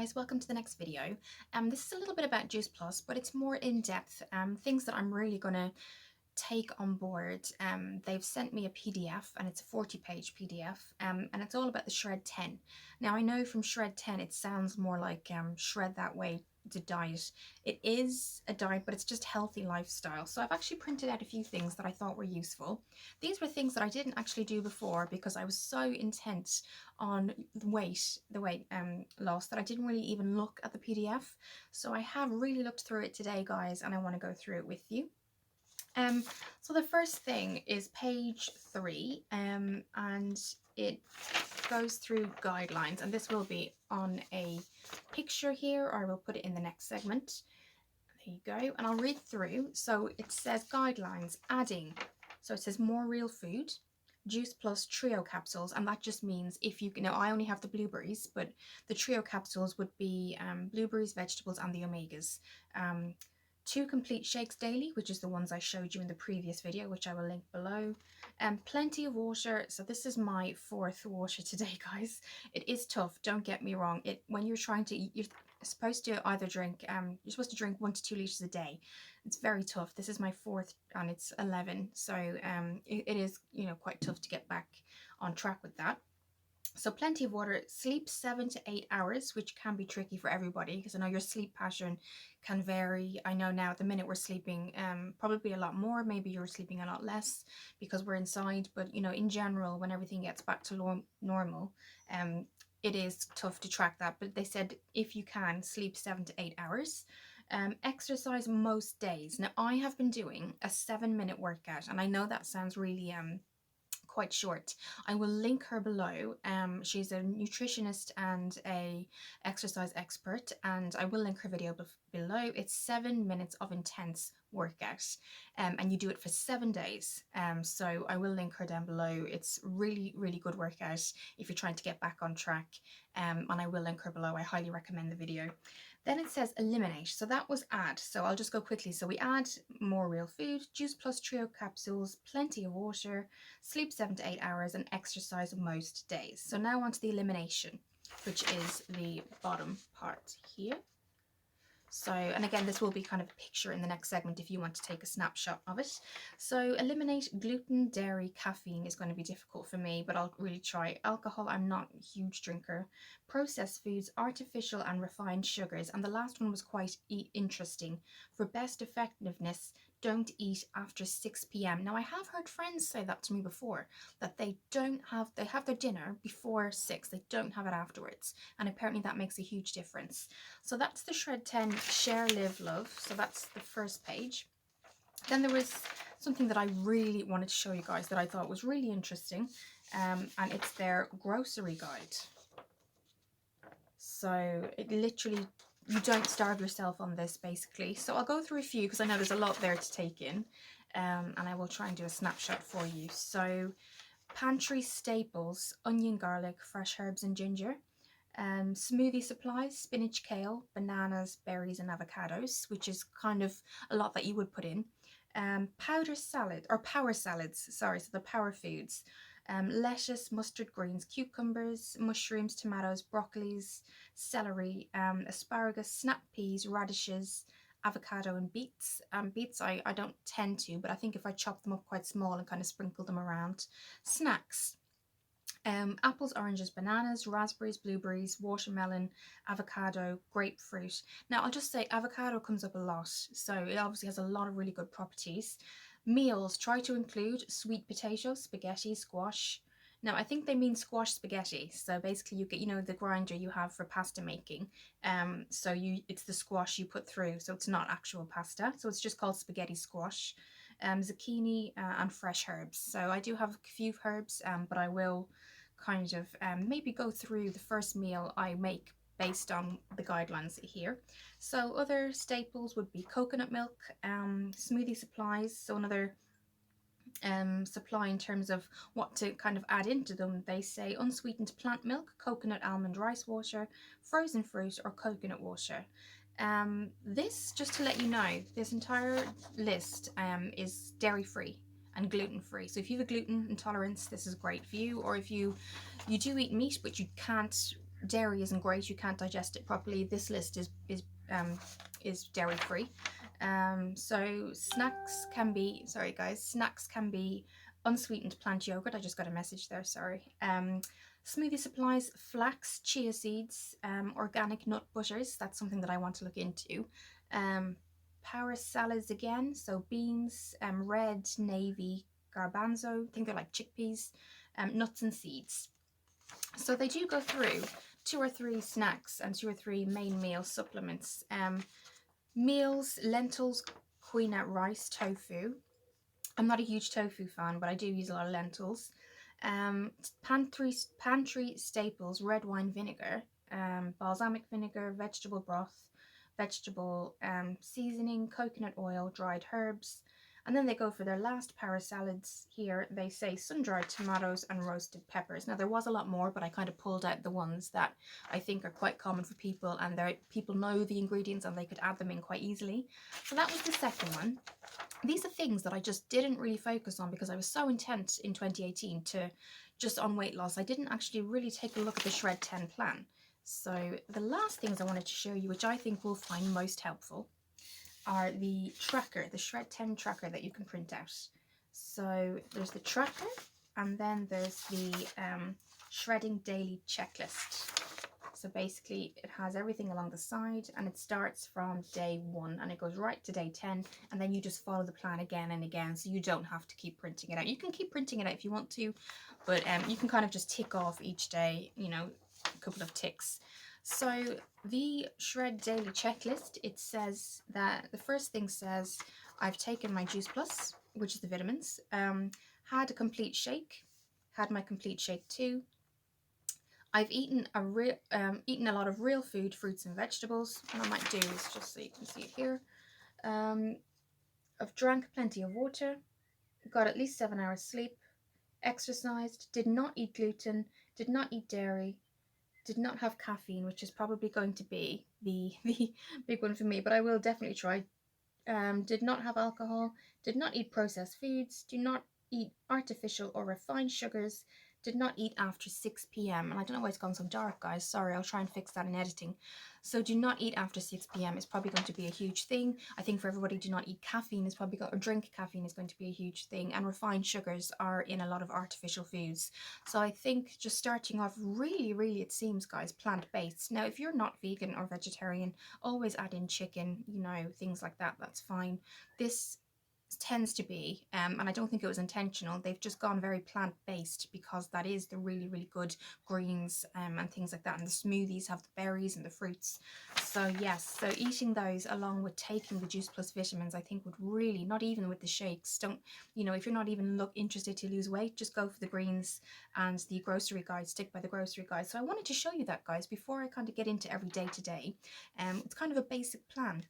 Guys, welcome to the next video. This is a little bit about Juiceplus, but it's more in-depth, things that I'm really gonna take on board. They've sent me a PDF and it's a 40-page PDF, and it's all about the Shred 10. Now I know from Shred 10 it sounds more like Shred That Way, the diet. It is a diet, but it's just healthy lifestyle. So I've actually printed out a few things that I thought were useful. These were things that I didn't actually do before because I was so intent on the weight loss that I didn't really even look at the PDF. So I have really looked through it today, guys, and I want to go through it with you. So the first thing is page 3, and it goes through guidelines, and this will be on a picture here, or I will put it in the next segment. There you go, and I'll read through. So it says guidelines, adding, so it says more real food, Juiceplus trio capsules, and that just means if you know, I only have the blueberries, but the trio capsules would be blueberries, vegetables, and the omegas. 2 complete shakes daily, which is the ones I showed you in the previous video, which I will link below. Plenty of water. So this is my 4th water today, guys. It is tough, don't get me wrong. When you're trying to eat, you're supposed to either drink, you're supposed to drink 1 to 2 liters a day. It's very tough. This is my 4th and it's 11. So it is, you know, quite tough to get back on track with that. So plenty of water, sleep 7 to 8 hours, which can be tricky for everybody because I know your sleep pattern can vary. I know now at the minute we're sleeping probably a lot more, maybe you're sleeping a lot less because we're inside, but you know, in general, when everything gets back to normal, it is tough to track that. But they said if you can, sleep 7 to 8 hours. Exercise most days. Now I have been doing a 7-minute workout, and I know that sounds really quite short. I will link her below. She's a nutritionist and a exercise expert, and I will link her video below. It's 7 minutes of intense workout, and you do it for 7 days. So I will link her down below. It's really good workout if you're trying to get back on track, and I will link her below. I highly recommend the video. Then it says eliminate, so that was add. So I'll just go quickly. So we add more real food, Juiceplus trio capsules, plenty of water, sleep 7 to 8 hours, and exercise most days. So now on to the elimination, which is the bottom part here. So, and again, this will be kind of a picture in the next segment if you want to take a snapshot of it. So eliminate gluten, dairy, caffeine is going to be difficult for me, but I'll really try. Alcohol, I'm not a huge drinker. Processed foods, artificial and refined sugars. And the last one was quite interesting. For best effectiveness, don't eat after 6 p.m. Now I have heard friends say that to me before, that they have their dinner before 6, they don't have it afterwards, and apparently that makes a huge difference. So that's the Shred 10 Share Live Love. So that's the first page. Then there was something that I really wanted to show you guys that I thought was really interesting, and it's their grocery guide. So it literally, you don't starve yourself on this basically. So I'll go through a few because I know there's a lot there to take in, and I will try and do a snapshot for you. So pantry staples, onion, garlic, fresh herbs and ginger. Smoothie supplies, spinach, kale, bananas, berries and avocados, which is kind of a lot that you would put in. Powder salad, or power salads, sorry, so the power foods. Lettuce, mustard greens, cucumbers, mushrooms, tomatoes, broccolis, celery, asparagus, snap peas, radishes, avocado and beets. Beets I don't tend to, but I think if I chop them up quite small and kind of sprinkle them around. Snacks. Apples, oranges, bananas, raspberries, blueberries, watermelon, avocado, grapefruit. Now I'll just say avocado comes up a lot, so it obviously has a lot of really good properties. Meals, try to include sweet potato, spaghetti, squash. Now I think they mean squash spaghetti, so basically you get, you know, the grinder you have for pasta making, so it's the squash you put through, so it's not actual pasta, so it's just called spaghetti squash. Zucchini and fresh herbs. So I do have a few herbs, but I will kind of maybe go through the first meal I make based on the guidelines here. So other staples would be coconut milk, smoothie supplies, so another supply in terms of what to kind of add into them. They say unsweetened plant milk, coconut almond rice water, frozen fruit or coconut water. This, just to let you know, this entire list is dairy free and gluten free. So if you have a gluten intolerance, this is great for you. Or if you do eat meat but you can't dairy isn't great, you can't digest it properly, this list is dairy free. So snacks can be, sorry guys, snacks can be unsweetened plant yogurt. I just got a message there, sorry. Smoothie supplies, flax, chia seeds, organic nut butters. That's something that I want to look into. Power salads again, so beans, red, navy, garbanzo. I think they're like chickpeas, nuts and seeds. So they do go through 2 or 3 snacks and 2 or 3 main meal supplements. Meals, lentils, quinoa rice, tofu. I'm not a huge tofu fan, but I do use a lot of lentils. Pantry staples, red wine vinegar, balsamic vinegar, vegetable broth, vegetable seasoning, coconut oil, dried herbs. And then they go for their last power salads here. They say sun-dried tomatoes and roasted peppers. Now, there was a lot more, but I kind of pulled out the ones that I think are quite common for people, and people know the ingredients and they could add them in quite easily. So that was the second one. These are things that I just didn't really focus on because I was so intent in 2018 to just on weight loss. I didn't actually really take a look at the Shred 10 plan. So the last things I wanted to show you, which I think will find most helpful, are the tracker, the Shred 10 tracker that you can print out. So there's the tracker, and then there's the shredding daily checklist. So basically it has everything along the side, and it starts from day 1 and it goes right to day 10, and then you just follow the plan again and again, so you don't have to keep printing it out. You can keep printing it out if you want to, but you can kind of just tick off each day, you know, a couple of ticks. So the Shred Daily Checklist, it says that the first thing says, I've taken my Juiceplus, which is the vitamins, had a complete shake, had my complete shake too. I've eaten a lot of real food, fruits and vegetables. What I might do is, just so you can see it here, I've drank plenty of water, got at least 7 hours sleep, exercised, did not eat gluten, did not eat dairy, did not have caffeine, which is probably going to be the big one for me, but I will definitely try. Did not have alcohol, did not eat processed foods, do not eat artificial or refined sugars, did not eat after 6 p.m. And I don't know why it's gone so dark, guys. Sorry, I'll try and fix that in editing. So do not eat after 6 p.m. is probably going to be a huge thing. I think for everybody, do not eat caffeine is probably or drink caffeine is going to be a huge thing. And refined sugars are in a lot of artificial foods. So I think just starting off really, it seems, guys, plant-based. Now, if you're not vegan or vegetarian, always add in chicken, you know, things like that. That's fine. This tends to be, and I don't think it was intentional, they've just gone very plant-based because that is the really good greens and things like that, and the smoothies have the berries and the fruits. So yes, so eating those along with taking the Juiceplus vitamins, I think would really, not even with the shakes, don't, you know, if you're not even interested to lose weight, just go for the greens and the grocery guide, stick by the grocery guide. So I wanted to show you that, guys, before I kind of get into every day to day. It's kind of a basic plan.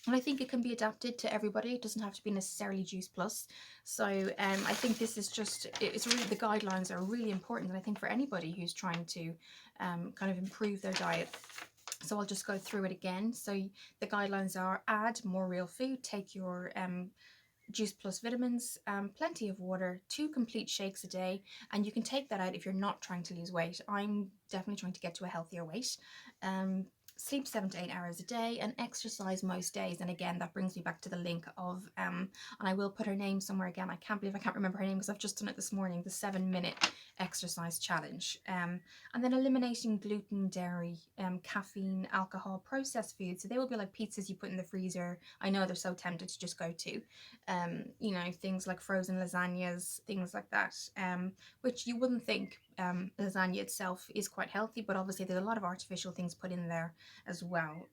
And I think it can be adapted to everybody. It doesn't have to be necessarily Juiceplus. So I think this is just, it's really, the guidelines are really important. And I think for anybody who's trying to kind of improve their diet. So I'll just go through it again. So the guidelines are: add more real food, take your Juiceplus vitamins, plenty of water, 2 complete shakes a day. And you can take that out if you're not trying to lose weight. I'm definitely trying to get to a healthier weight. Sleep 7 to 8 hours a day, and exercise most days. And again, that brings me back to the link of, and I will put her name somewhere again. I can't believe I can't remember her name because I've just done it this morning, the 7-minute exercise challenge. And then eliminating gluten, dairy, caffeine, alcohol, processed foods. So they will be like pizzas you put in the freezer. I know they're so tempted to just go to. You know, things like frozen lasagnas, things like that, which you wouldn't think lasagna itself is quite healthy, but obviously there's a lot of artificial things put in there as well.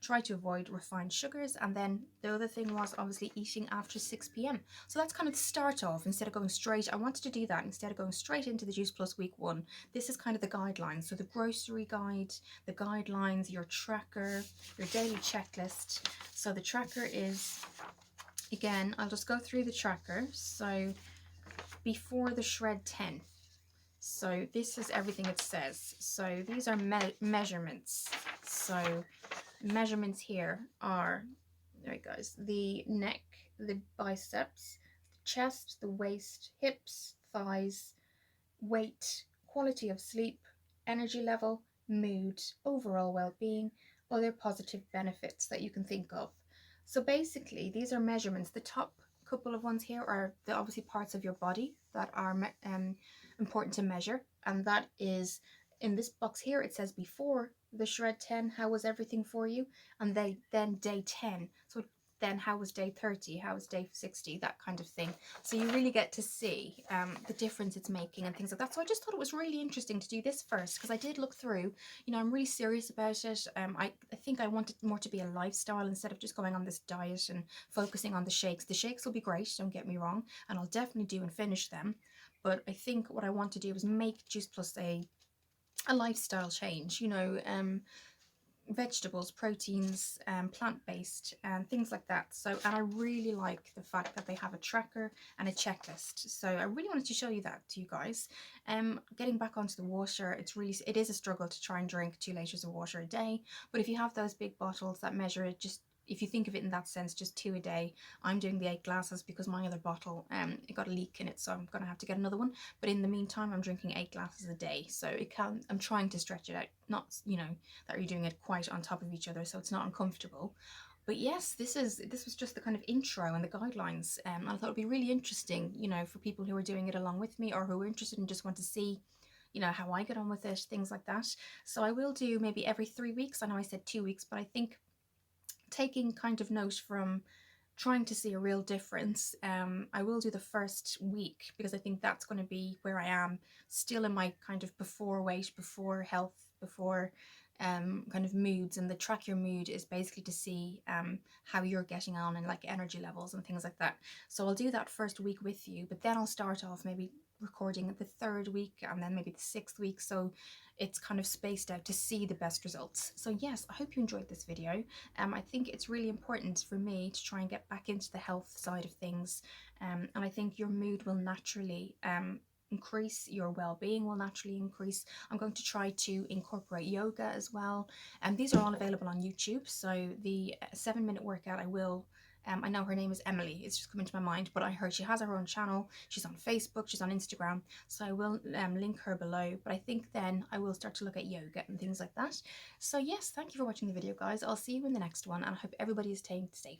Try to avoid refined sugars, and then the other thing was obviously eating after 6 p.m. So that's kind of the start off. Instead of going straight, I wanted to do that instead of going straight into the Juiceplus week 1. This is kind of the guidelines. So the grocery guide, the guidelines, your tracker, your daily checklist. So the tracker is, again, I'll just go through the tracker. So before the Shred 10. So this is everything it says. So these are measurements. So measurements here are, there it goes, the neck, the biceps, the chest, the waist, hips, thighs, weight, quality of sleep, energy level, mood, overall well-being, other positive benefits that you can think of. So basically, these are measurements. The top couple of ones here are the obviously parts of your body that are important to measure, and that is in this box here. It says before the shred 10, how was everything for you, and then day 10. So then how was day 30, how was day 60, that kind of thing. So you really get to see the difference it's making and things like that. So I just thought it was really interesting to do this first, because I did look through, you know, I'm really serious about it. I think I want it more to be a lifestyle instead of just going on this diet and focusing on the shakes. The shakes will be great, don't get me wrong, and I'll definitely do and finish them. But I think what I want to do is make Juiceplus a lifestyle change, you know, vegetables, proteins, plant-based, and things like that. So, and I really like the fact that they have a tracker and a checklist. So I really wanted to show you that to you guys. Getting back onto the water, it is a struggle to try and drink 2 liters of water a day. But if you have those big bottles that measure it, just if you think of it in that sense, just 2 a day. I'm doing the 8 glasses because my other bottle, it got a leak in it, so I'm gonna have to get another one. But in the meantime, I'm drinking 8 glasses a day, so I'm trying to stretch it out, not, you know, that you're doing it quite on top of each other, so it's not uncomfortable. But yes, this was just the kind of intro and the guidelines, and I thought it'd be really interesting, you know, for people who are doing it along with me or who are interested and just want to see, you know, how I get on with it, things like that. So I will do maybe every 3 weeks. I know I said 2 weeks, but I think taking kind of note from trying to see a real difference, I will do the first week because I think that's going to be where I am still in my kind of before weight, before health, before kind of moods. And the track your mood is basically to see how you're getting on and like energy levels and things like that. So I'll do that first week with you, but then I'll start off maybe recording the 3rd week and then maybe the 6th week, so it's kind of spaced out to see the best results. So yes, I hope you enjoyed this video. I think it's really important for me to try and get back into the health side of things, and I think your mood will naturally increase, your well-being will naturally increase. I'm going to try to incorporate yoga as well, and these are all available on YouTube. So the 7-minute workout, I know her name is Emily, it's just coming to my mind, but I heard she has her own channel, she's on Facebook, she's on Instagram, so I will link her below. But I think then I will start to look at yoga and things like that. So yes, thank you for watching the video, guys. I'll see you in the next one, and I hope everybody is staying safe.